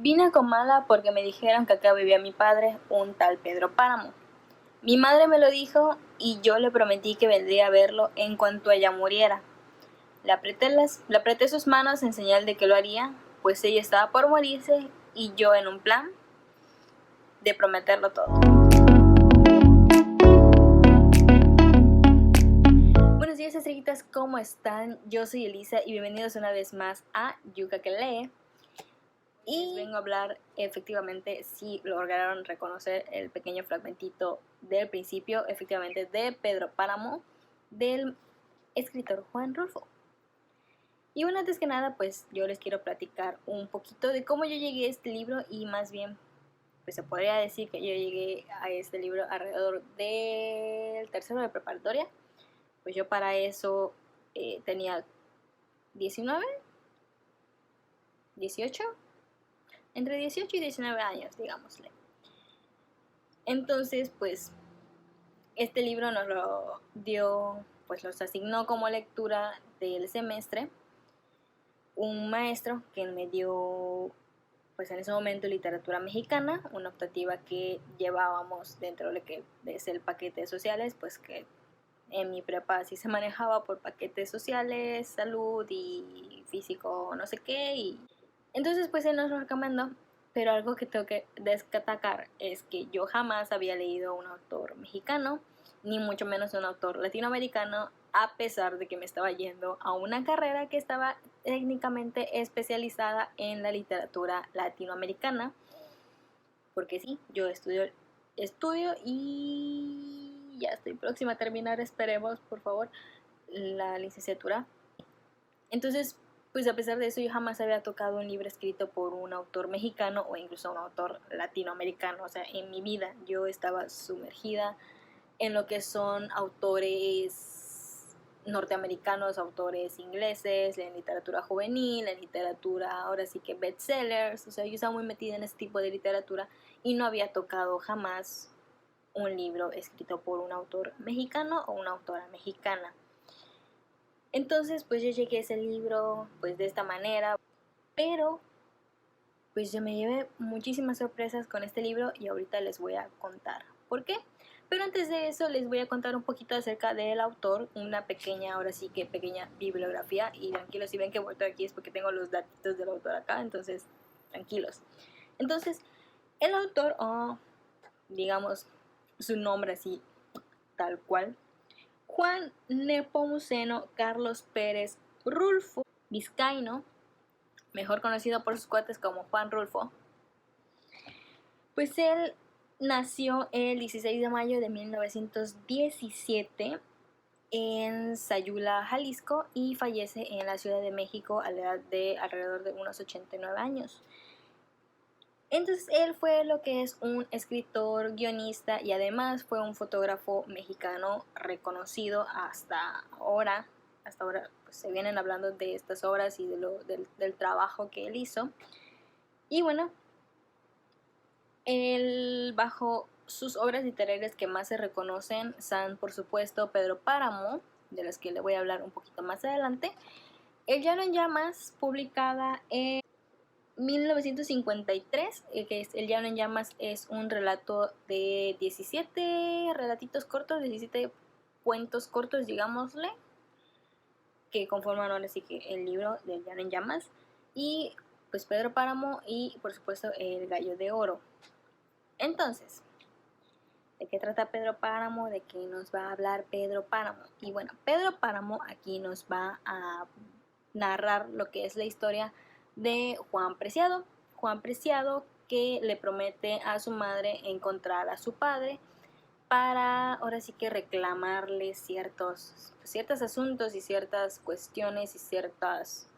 Vine a Comala porque me dijeron que acá vivía mi padre, un tal Pedro Páramo. Mi madre me lo dijo y yo le prometí que vendría a verlo en cuanto ella muriera. Le apreté sus manos en señal de que lo haría, pues ella estaba por morirse y yo en un plan de prometerlo todo. Buenos días, estrellitas, ¿cómo están? Yo soy Elisa y bienvenidos una vez más a Yuka que lee. Y vengo a hablar, efectivamente, si lograron reconocer el pequeño fragmentito del principio, efectivamente, de Pedro Páramo, del escritor Juan Rulfo. Y bueno, antes que nada, pues yo les quiero platicar un poquito de cómo yo llegué a este libro y más bien, pues se podría decir que yo llegué a este libro alrededor del tercero de preparatoria. Pues yo para eso tenía 19, 18, entre 18 y 19 años, digámosle. Entonces, pues, este libro nos lo dio, pues nos asignó como lectura del semestre un maestro que me dio, pues en ese momento, literatura mexicana, una optativa que llevábamos dentro de lo que es el paquete de sociales, pues que en mi prepa así se manejaba por paquetes sociales, salud y físico, no sé qué, y entonces pues él nos lo recomendó. Pero algo que tengo que destacar es que yo jamás había leído un autor mexicano, ni mucho menos un autor latinoamericano, a pesar de que me estaba yendo a una carrera que estaba técnicamente especializada en la literatura latinoamericana. Porque sí, yo estudio y ya estoy próxima a terminar, esperemos, por favor, la licenciatura. Entonces, pues a pesar de eso, yo jamás había tocado un libro escrito por un autor mexicano o incluso un autor latinoamericano. O sea, en mi vida yo estaba sumergida en lo que son autores norteamericanos, autores ingleses, en literatura juvenil, en literatura ahora sí que bestsellers. O sea, yo estaba muy metida en este tipo de literatura y no había tocado jamás un libro escrito por un autor mexicano o una autora mexicana. Entonces, pues yo llegué a ese libro pues de esta manera, pero pues yo me llevé muchísimas sorpresas con este libro y ahorita les voy a contar por qué. Pero antes de eso les voy a contar un poquito acerca del autor, una pequeña, ahora sí que pequeña bibliografía, y tranquilos, si ven que vuelto aquí es porque tengo los datitos del autor acá, entonces tranquilos. Entonces, el autor, o digamos su nombre así tal cual, Juan Nepomuceno Carlos Pérez Rulfo Vizcaíno, mejor conocido por sus cuates como Juan Rulfo, pues él nació el 16 de mayo de 1917 en Sayula, Jalisco, y fallece en la Ciudad de México a la edad de alrededor de unos 89 años. Entonces él fue lo que es un escritor, guionista y además fue un fotógrafo mexicano reconocido hasta ahora. Hasta ahora pues, se vienen hablando de estas obras y del trabajo que él hizo. Y bueno, él, bajo sus obras literarias que más se reconocen son, por supuesto, Pedro Páramo, de las que le voy a hablar un poquito más adelante. El Llano en Llamas, publicada en 1953, que es El Llano en Llamas, es un relato de 17 relatitos cortos, 17 cuentos cortos, digámosle, que conforman ahora sí que el libro del Llano en Llamas. Y pues Pedro Páramo y por supuesto El Gallo de Oro. Entonces, ¿de qué trata Pedro Páramo? ¿De qué nos va a hablar Pedro Páramo? Y bueno, Pedro Páramo aquí nos va a narrar lo que es la historia de Juan Preciado. Juan Preciado, que le promete a su madre encontrar a su padre para ahora sí que reclamarle ciertos asuntos y ciertas cuestiones y ciertas,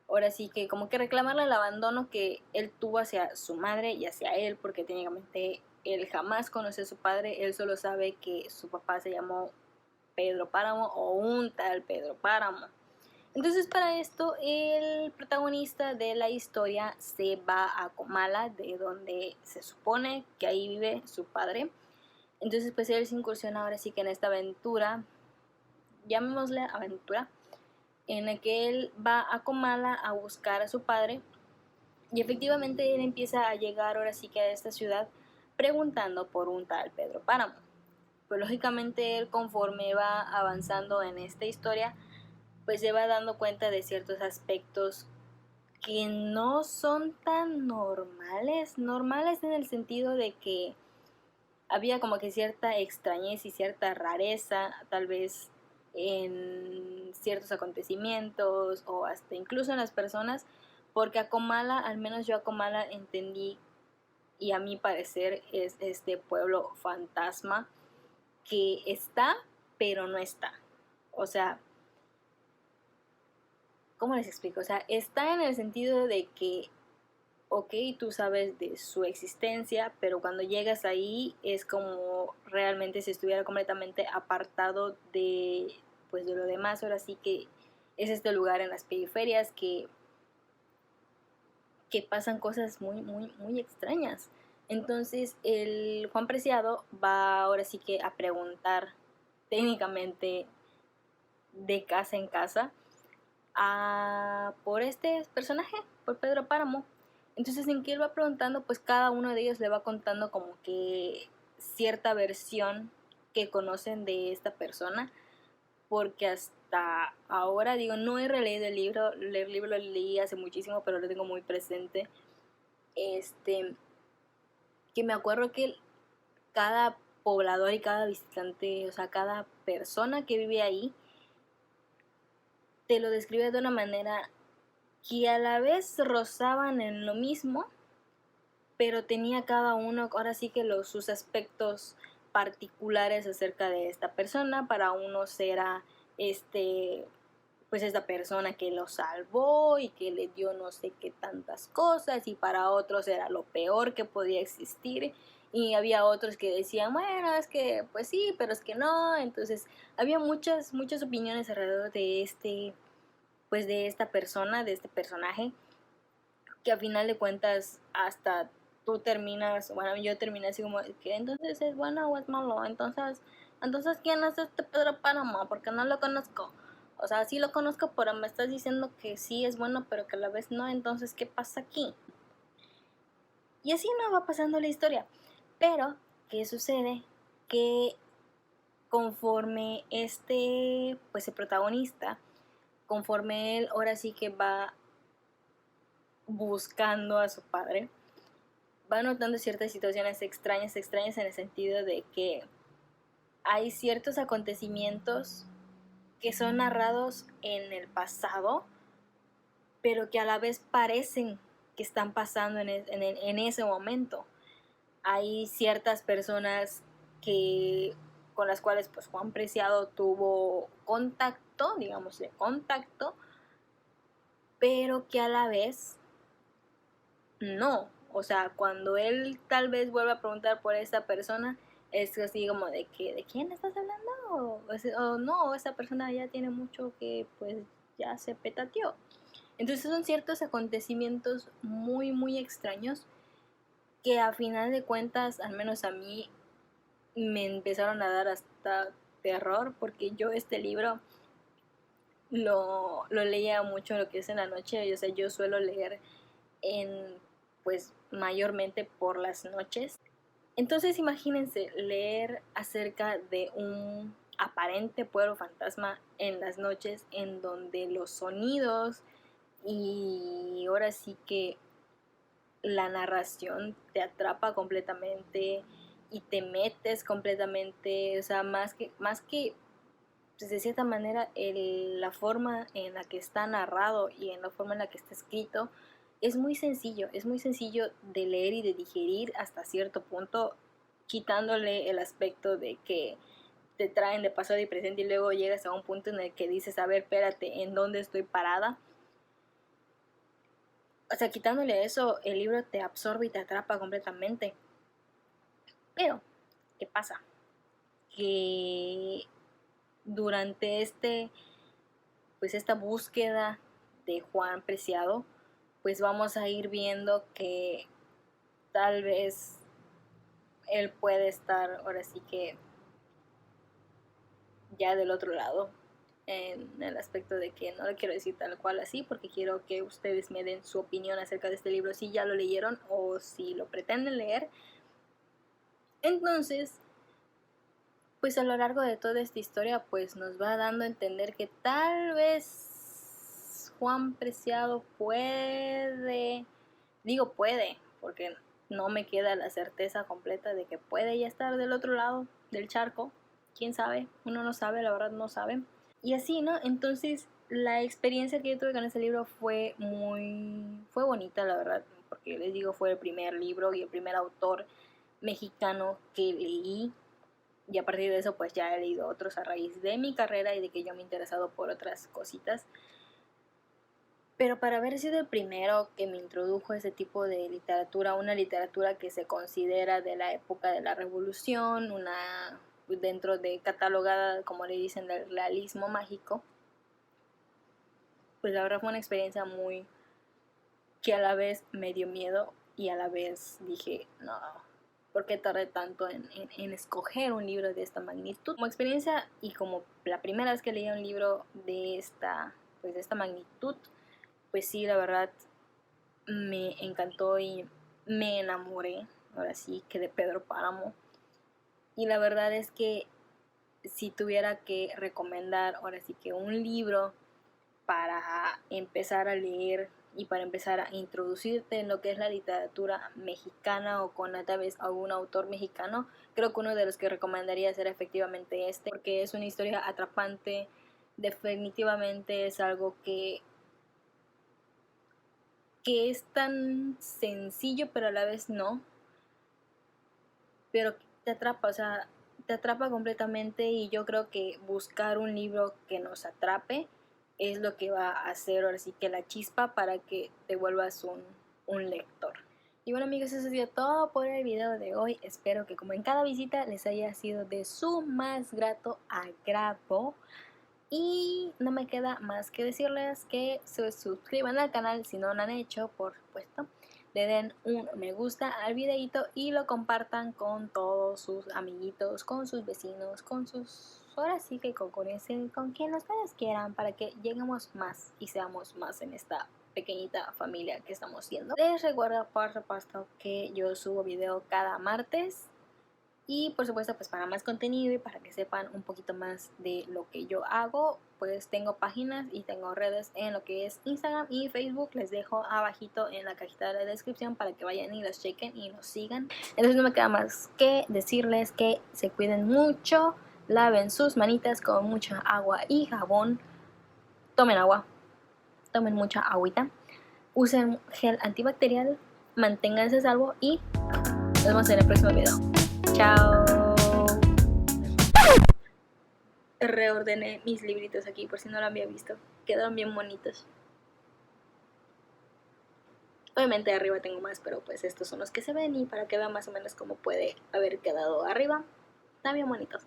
ahora sí que como que reclamarle el abandono que él tuvo hacia su madre y hacia él, porque técnicamente él jamás conoció a su padre, él solo sabe que su papá se llamó Pedro Páramo o un tal Pedro Páramo. Entonces, para esto el protagonista de la historia se va a Comala, de donde se supone que ahí vive su padre. Entonces pues él se incursiona ahora sí que en esta aventura, llamémosle aventura, en la que él va a Comala a buscar a su padre Y efectivamente él empieza a llegar ahora sí que a esta ciudad preguntando por un tal Pedro Páramo. Pues lógicamente él, conforme va avanzando en esta historia, pues se va dando cuenta de ciertos aspectos que no son tan normales en el sentido de que había como que cierta extrañez y cierta rareza, tal vez en ciertos acontecimientos o hasta incluso en las personas, porque a Comala, al menos yo a Comala entendí, y a mi parecer es este pueblo fantasma que está, pero no está. O sea, ¿cómo les explico? O sea, está en el sentido de que, ok, tú sabes de su existencia, pero cuando llegas ahí es como realmente si estuviera completamente apartado de, pues, de lo demás. Ahora sí que es este lugar en las periferias que pasan cosas muy extrañas. Entonces el Juan Preciado va ahora sí que a preguntar técnicamente de casa en casa por este personaje, por Pedro Páramo. Entonces en que él va preguntando, pues cada uno de ellos le va contando como que cierta versión que conocen de esta persona, porque hasta ahora, digo, no he releído el libro lo leí hace muchísimo, pero lo tengo muy presente, que me acuerdo que cada poblador y cada visitante, o sea, cada persona que vive ahí, te lo describe de una manera que a la vez rozaban en lo mismo, pero tenía cada uno ahora sí que sus aspectos particulares acerca de esta persona. Para unos era pues esta persona que lo salvó y que le dio no sé qué tantas cosas, y para otros era lo peor que podía existir, y había otros que decían, bueno, es que pues sí, pero es que no. Entonces había muchas opiniones alrededor de pues de esta persona, de este personaje, que a final de cuentas hasta tú terminas, bueno, yo terminé así como que entonces es bueno o es malo, entonces ¿quién es este Pedro Páramo? Porque no lo conozco. O sea, sí lo conozco, pero me estás diciendo que sí es bueno, pero que a la vez no, entonces ¿qué pasa aquí? Y así no va pasando la historia. Pero, ¿qué sucede? Que conforme pues el protagonista, conforme él ahora sí que va buscando a su padre, va notando ciertas situaciones extrañas en el sentido de que hay ciertos acontecimientos que son narrados en el pasado, pero que a la vez parecen que están pasando en ese momento. Hay ciertas personas que con las cuales pues Juan Preciado tuvo contacto, digamos de contacto, pero que a la vez no. O sea, cuando él tal vez vuelva a preguntar por esa persona, es así como de que, ¿de quién estás hablando? O no, esa persona ya tiene mucho que pues ya se petateó. Entonces son ciertos acontecimientos muy extraños que a final de cuentas, al menos a mí, me empezaron a dar hasta terror, porque yo este libro lo leía mucho lo que es en la noche. O sea, yo suelo leer pues mayormente por las noches. Entonces imagínense leer acerca de un aparente pueblo fantasma en las noches, en donde los sonidos y ahora sí que la narración te atrapa completamente y te metes completamente. O sea, más que pues, de cierta manera la forma en la que está narrado y en la forma en la que está escrito es muy sencillo de leer y de digerir hasta cierto punto, quitándole el aspecto de que te traen de pasado y presente y luego llegas a un punto en el que dices, a ver, espérate, ¿en dónde estoy parada? O sea, quitándole eso, el libro te absorbe y te atrapa completamente. Pero, ¿qué pasa? Que durante pues esta búsqueda de Juan Preciado, pues vamos a ir viendo que tal vez él puede estar ahora sí que ya del otro lado, en el aspecto de que no lo quiero decir tal cual así, porque quiero que ustedes me den su opinión acerca de este libro, si ya lo leyeron o si lo pretenden leer. Entonces, pues a lo largo de toda esta historia, pues nos va dando a entender que tal vez Juan Preciado puede, digo puede, porque no me queda la certeza completa de que puede ya estar del otro lado del charco. ¿Quién sabe? Uno no sabe, la verdad no sabe. Y así, ¿no? Entonces, la experiencia que yo tuve con ese libro fue fue bonita, la verdad, porque les digo, fue el primer libro y el primer autor mexicano que leí. Y a partir de eso, pues ya he leído otros a raíz de mi carrera y de que yo me he interesado por otras cositas. Pero para haber sido el primero que me introdujo a ese tipo de literatura, una literatura que se considera de la época de la Revolución, una dentro de catalogada, como le dicen, del realismo mágico, pues la verdad fue una experiencia muy que a la vez me dio miedo y a la vez dije, no, ¿por qué tardé tanto en escoger un libro de esta magnitud? Como experiencia y como la primera vez que leía un libro pues de esta magnitud, pues sí, la verdad me encantó y me enamoré, ahora sí, que de Pedro Páramo. Y la verdad es que si tuviera que recomendar ahora sí que un libro para empezar a leer y para empezar a introducirte en lo que es la literatura mexicana o con tal vez algún autor mexicano, creo que uno de los que recomendaría será efectivamente este, porque es una historia atrapante, definitivamente es algo que es tan sencillo pero a la vez no, pero te atrapa, o sea, te atrapa completamente y yo creo que buscar un libro que nos atrape es lo que va a hacer ahora sí que la chispa para que te vuelvas un lector. Y bueno amigos, eso ha sido todo por el video de hoy. Espero que como en cada visita les haya sido de su más grato agrado. Y no me queda más que decirles que se suscriban al canal si no lo han hecho, por supuesto. Le den un me gusta al videito y lo compartan con todos sus amiguitos, con sus vecinos, con sus... Ahora sí que con quien ustedes quieran para que lleguemos más y seamos más en esta pequeñita familia que estamos siendo. Les recuerdo por supuesto que yo subo video cada martes. Y por supuesto, pues para más contenido y para que sepan un poquito más de lo que yo hago, pues tengo páginas y tengo redes en lo que es Instagram y Facebook. Les dejo abajito en la cajita de la descripción para que vayan y los chequen y nos sigan. Entonces no me queda más que decirles que se cuiden mucho, laven sus manitas con mucha agua y jabón, tomen agua, tomen mucha agüita, usen gel antibacterial, manténganse a salvo y nos vemos en el próximo video. Chao. Reordené mis libritos aquí por si no lo había visto. Quedaron bien bonitos. Obviamente arriba tengo más, pero pues estos son los que se ven y para que vean más o menos cómo puede haber quedado arriba. Están bien bonitos.